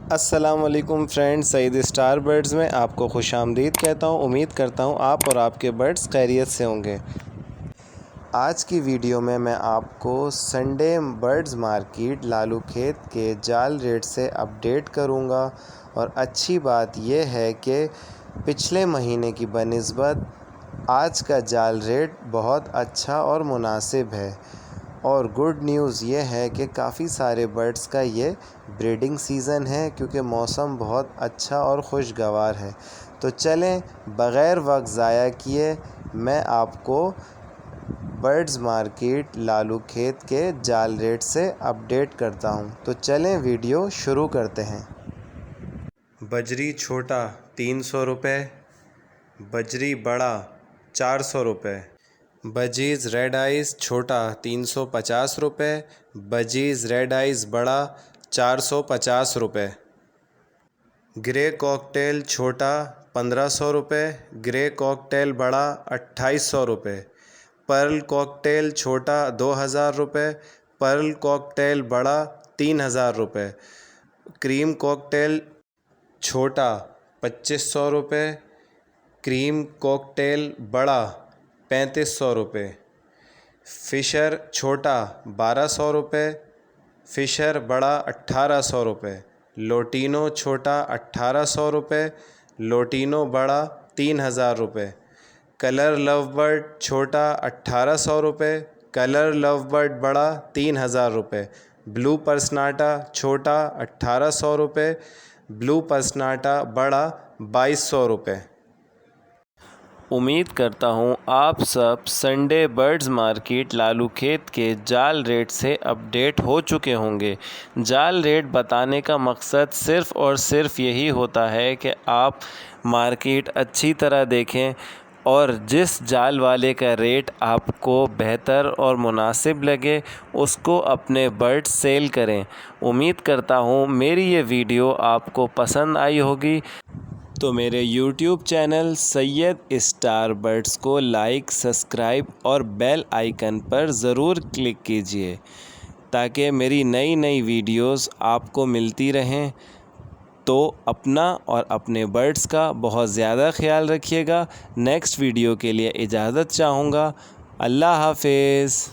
السلام علیکم فرینڈز، سعید star birds میں آپ کو خوش آمدید کہتا ہوں۔ امید کرتا ہوں آپ اور آپ کے برڈز خیریت سے ہوں گے۔ آج کی ویڈیو میں آپ کو سنڈے برڈز مارکیٹ لالو کھیت کے جال ریٹ سے اپڈیٹ کروں گا، اور اچھی بات یہ ہے کہ پچھلے مہینے کی بنسبت آج کا جال ریٹ بہت اچھا اور مناسب ہے۔ اور گڈ نیوز یہ ہے کہ کافی سارے برڈز کا یہ بریڈنگ سیزن ہے، کیونکہ موسم بہت اچھا اور خوشگوار ہے۔ تو چلیں بغیر وقت ضائع کیے میں آپ کو برڈز مارکیٹ لالو کھیت کے جال ریٹ سے اپڈیٹ کرتا ہوں۔ تو چلیں ویڈیو شروع کرتے ہیں۔ بجری چھوٹا 300 روپے، بجری بڑا 400 روپے، بجیز ریڈ آئز چھوٹا 350 روپے، بجیز ریڈ آئز بڑا 450 روپے، گرے کوکٹیل چھوٹا 1500 روپے، گرے کوکٹیل بڑا 2800 روپے، پرل کوکٹیل چھوٹا 2000 روپے، پرل کوکٹیل بڑا 3000 روپے، کریم کوکٹیل چھوٹا 2500 روپے، کریم کوکٹیل بڑا 3500 روپے، فشر چھوٹا 1200 روپے، فشر بڑا 1800 روپے، لوٹینو چھوٹا 1800 روپے، لوٹینو بڑا 3000 روپے، کلر لو برڈ چھوٹا 1800 روپے، کلر لو برڈ بڑا 3000 روپے، بلو پرسناٹا چھوٹا 1800 روپے، بلو پرسناٹا بڑا 2200 روپے۔ امید کرتا ہوں آپ سب سنڈے برڈز مارکیٹ لالو کھیت کے جال ریٹ سے اپڈیٹ ہو چکے ہوں گے۔ جال ریٹ بتانے کا مقصد صرف اور صرف یہی ہوتا ہے کہ آپ مارکیٹ اچھی طرح دیکھیں اور جس جال والے کا ریٹ آپ کو بہتر اور مناسب لگے اس کو اپنے برڈ سیل کریں۔ امید کرتا ہوں میری یہ ویڈیو آپ کو پسند آئی ہوگی، تو میرے یوٹیوب چینل سید اسٹار برڈز کو لائک، سبسکرائب اور بیل آئیکن پر ضرور کلک کیجیے تاکہ میری نئی ویڈیوز آپ کو ملتی رہیں۔ تو اپنا اور اپنے برڈز کا بہت زیادہ خیال رکھیے گا۔ نیکسٹ ویڈیو کے لیے اجازت چاہوں گا۔ اللہ حافظ۔